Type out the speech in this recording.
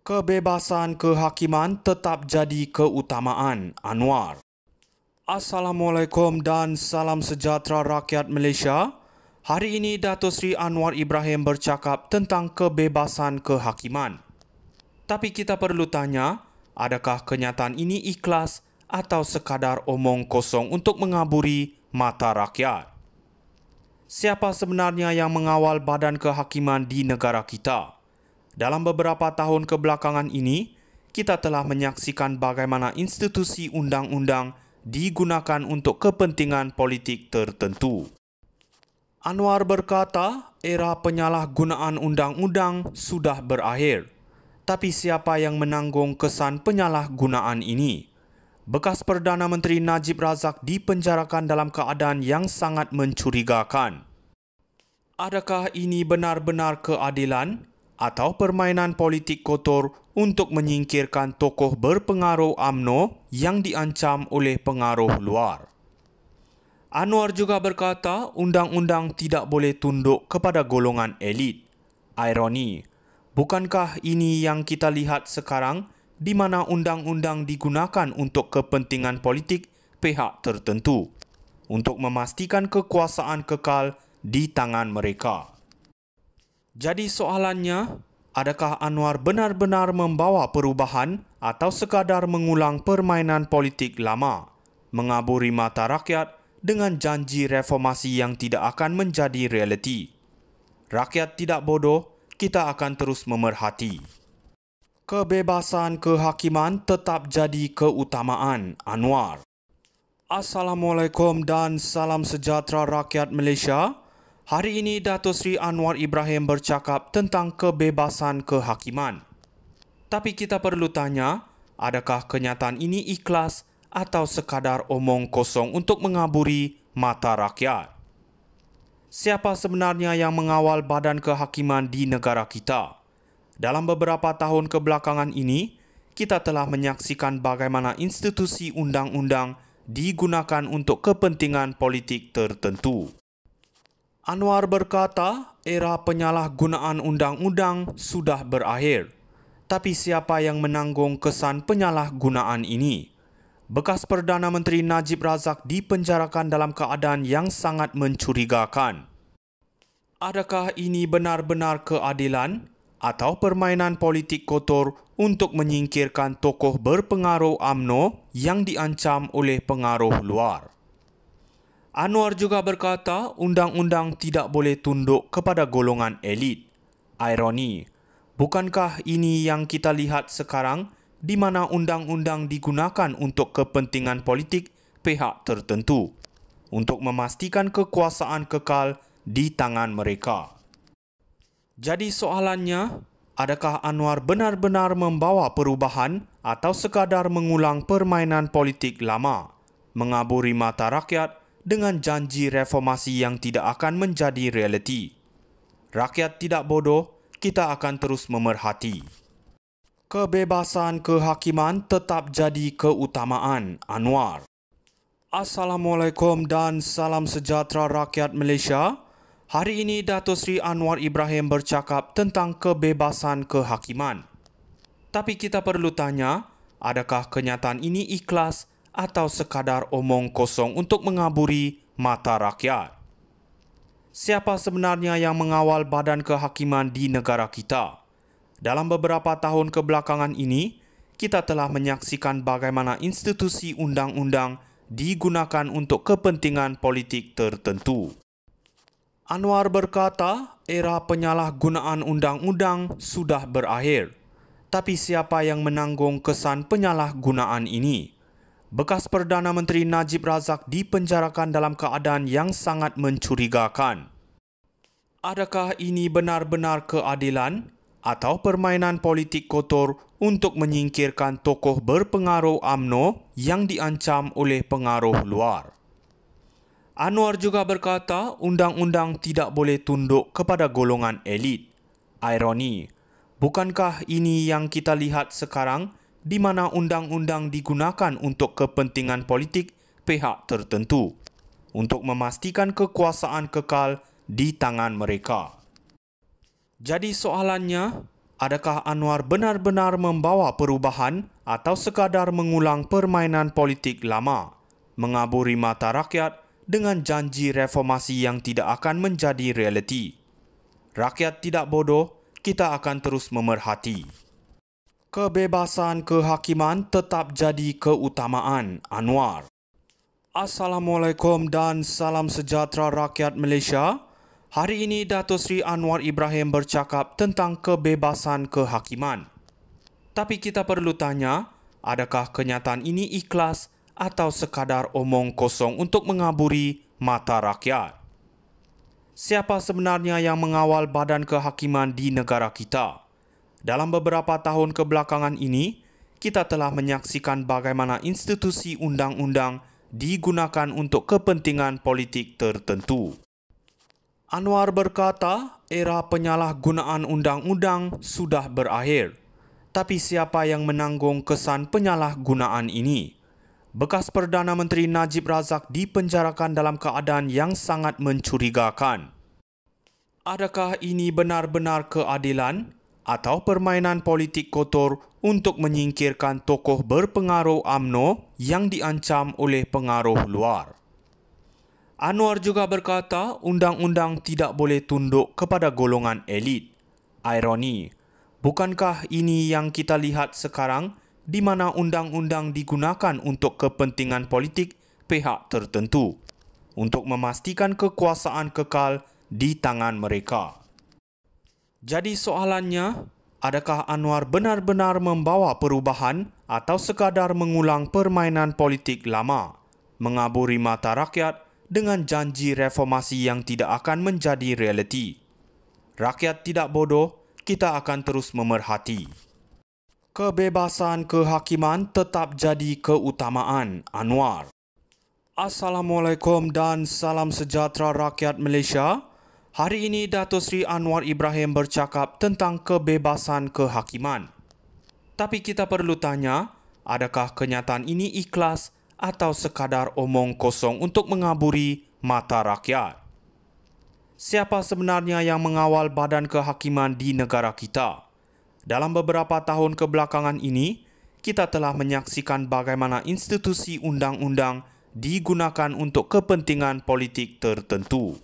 Kebebasan kehakiman tetap jadi keutamaan, Anwar. Assalamualaikum dan salam sejahtera rakyat Malaysia. Hari ini Datuk Seri Anwar Ibrahim bercakap tentang kebebasan kehakiman. Tapi kita perlu tanya, adakah kenyataan ini ikhlas atau sekadar omong kosong untuk mengaburi mata rakyat? Siapa sebenarnya yang mengawal badan kehakiman di negara kita? Dalam beberapa tahun kebelakangan ini, kita telah menyaksikan bagaimana institusi undang-undang digunakan untuk kepentingan politik tertentu. Anwar berkata, era penyalahgunaan undang-undang sudah berakhir. Tapi siapa yang menanggung kesan penyalahgunaan ini? Bekas Perdana Menteri Najib Razak dipenjarakan dalam keadaan yang sangat mencurigakan. Adakah ini benar-benar keadilan atau permainan politik kotor untuk menyingkirkan tokoh berpengaruh UMNO yang diancam oleh pengaruh luar? Anwar juga berkata undang-undang tidak boleh tunduk kepada golongan elit. Ironi, bukankah ini yang kita lihat sekarang di mana undang-undang digunakan untuk kepentingan politik pihak tertentu untuk memastikan kekuasaan kekal di tangan mereka? Jadi soalannya, adakah Anwar benar-benar membawa perubahan atau sekadar mengulang permainan politik lama, mengaburi mata rakyat dengan janji reformasi yang tidak akan menjadi realiti? Rakyat tidak bodoh, kita akan terus memerhati. Kebebasan kehakiman tetap jadi keutamaan, Anwar. Assalamualaikum dan salam sejahtera rakyat Malaysia. Hari ini Datuk Seri Anwar Ibrahim bercakap tentang kebebasan kehakiman. Tapi kita perlu tanya, adakah kenyataan ini ikhlas atau sekadar omong kosong untuk mengaburi mata rakyat? Siapa sebenarnya yang mengawal badan kehakiman di negara kita? Dalam beberapa tahun kebelakangan ini, kita telah menyaksikan bagaimana institusi undang-undang digunakan untuk kepentingan politik tertentu. Anwar berkata, era penyalahgunaan undang-undang sudah berakhir. Tapi siapa yang menanggung kesan penyalahgunaan ini? Bekas Perdana Menteri Najib Razak dipenjarakan dalam keadaan yang sangat mencurigakan. Adakah ini benar-benar keadilan atau permainan politik kotor untuk menyingkirkan tokoh berpengaruh UMNO yang diancam oleh pengaruh luar? Anwar juga berkata undang-undang tidak boleh tunduk kepada golongan elit. Ironi, bukankah ini yang kita lihat sekarang di mana undang-undang digunakan untuk kepentingan politik pihak tertentu untuk memastikan kekuasaan kekal di tangan mereka? Jadi soalannya, adakah Anwar benar-benar membawa perubahan atau sekadar mengulang permainan politik lama, mengaburi mata rakyat dengan janji reformasi yang tidak akan menjadi realiti? Rakyat tidak bodoh, kita akan terus memerhati. Kebebasan kehakiman tetap jadi keutamaan, Anwar. Assalamualaikum dan salam sejahtera rakyat Malaysia. Hari ini Datuk Seri Anwar Ibrahim bercakap tentang kebebasan kehakiman. Tapi kita perlu tanya, adakah kenyataan ini ikhlas atau sekadar omong kosong untuk mengaburi mata rakyat? Siapa sebenarnya yang mengawal badan kehakiman di negara kita? Dalam beberapa tahun kebelakangan ini, kita telah menyaksikan bagaimana institusi undang-undang digunakan untuk kepentingan politik tertentu. Anwar berkata, era penyalahgunaan undang-undang sudah berakhir. Tapi siapa yang menanggung kesan penyalahgunaan ini? Bekas Perdana Menteri Najib Razak dipenjarakan dalam keadaan yang sangat mencurigakan. Adakah ini benar-benar keadilan atau permainan politik kotor untuk menyingkirkan tokoh berpengaruh UMNO yang diancam oleh pengaruh luar? Anwar juga berkata undang-undang tidak boleh tunduk kepada golongan elit. Ironi, bukankah ini yang kita lihat sekarang di mana undang-undang digunakan untuk kepentingan politik pihak tertentu untuk memastikan kekuasaan kekal di tangan mereka? Jadi soalannya, Adakah Anwar benar-benar membawa perubahan atau sekadar mengulang permainan politik lama, mengaburi mata rakyat dengan janji reformasi yang tidak akan menjadi realiti? Rakyat tidak bodoh, kita akan terus memerhati. Kebebasan kehakiman tetap jadi keutamaan Anwar. Assalamualaikum dan salam sejahtera rakyat Malaysia. Hari ini Dato' Sri Anwar Ibrahim bercakap tentang kebebasan kehakiman. Tapi kita perlu tanya, adakah kenyataan ini ikhlas atau sekadar omong kosong untuk mengaburi mata rakyat? Siapa sebenarnya yang mengawal badan kehakiman di negara kita? Dalam beberapa tahun kebelakangan ini, kita telah menyaksikan bagaimana institusi undang-undang digunakan untuk kepentingan politik tertentu. Anwar berkata, era penyalahgunaan undang-undang sudah berakhir. Tapi siapa yang menanggung kesan penyalahgunaan ini? Bekas Perdana Menteri Najib Razak dipenjarakan dalam keadaan yang sangat mencurigakan. Adakah ini benar-benar keadilan atau permainan politik kotor untuk menyingkirkan tokoh berpengaruh UMNO yang diancam oleh pengaruh luar? Anwar juga berkata undang-undang tidak boleh tunduk kepada golongan elit. Ironi, bukankah ini yang kita lihat sekarang di mana undang-undang digunakan untuk kepentingan politik pihak tertentu untuk memastikan kekuasaan kekal di tangan mereka? Jadi soalannya, adakah Anwar benar-benar membawa perubahan atau sekadar mengulang permainan politik lama, mengaburi mata rakyat dengan janji reformasi yang tidak akan menjadi realiti? Rakyat tidak bodoh, kita akan terus memerhati. Kebebasan kehakiman tetap jadi keutamaan Anwar. Assalamualaikum dan salam sejahtera rakyat Malaysia. Hari ini Dato' Sri Anwar Ibrahim bercakap tentang kebebasan kehakiman. Tapi kita perlu tanya, adakah kenyataan ini ikhlas atau sekadar omong kosong untuk mengaburi mata rakyat? Siapa sebenarnya yang mengawal badan kehakiman di negara kita? Dalam beberapa tahun kebelakangan ini, kita telah menyaksikan bagaimana institusi undang-undang digunakan untuk kepentingan politik tertentu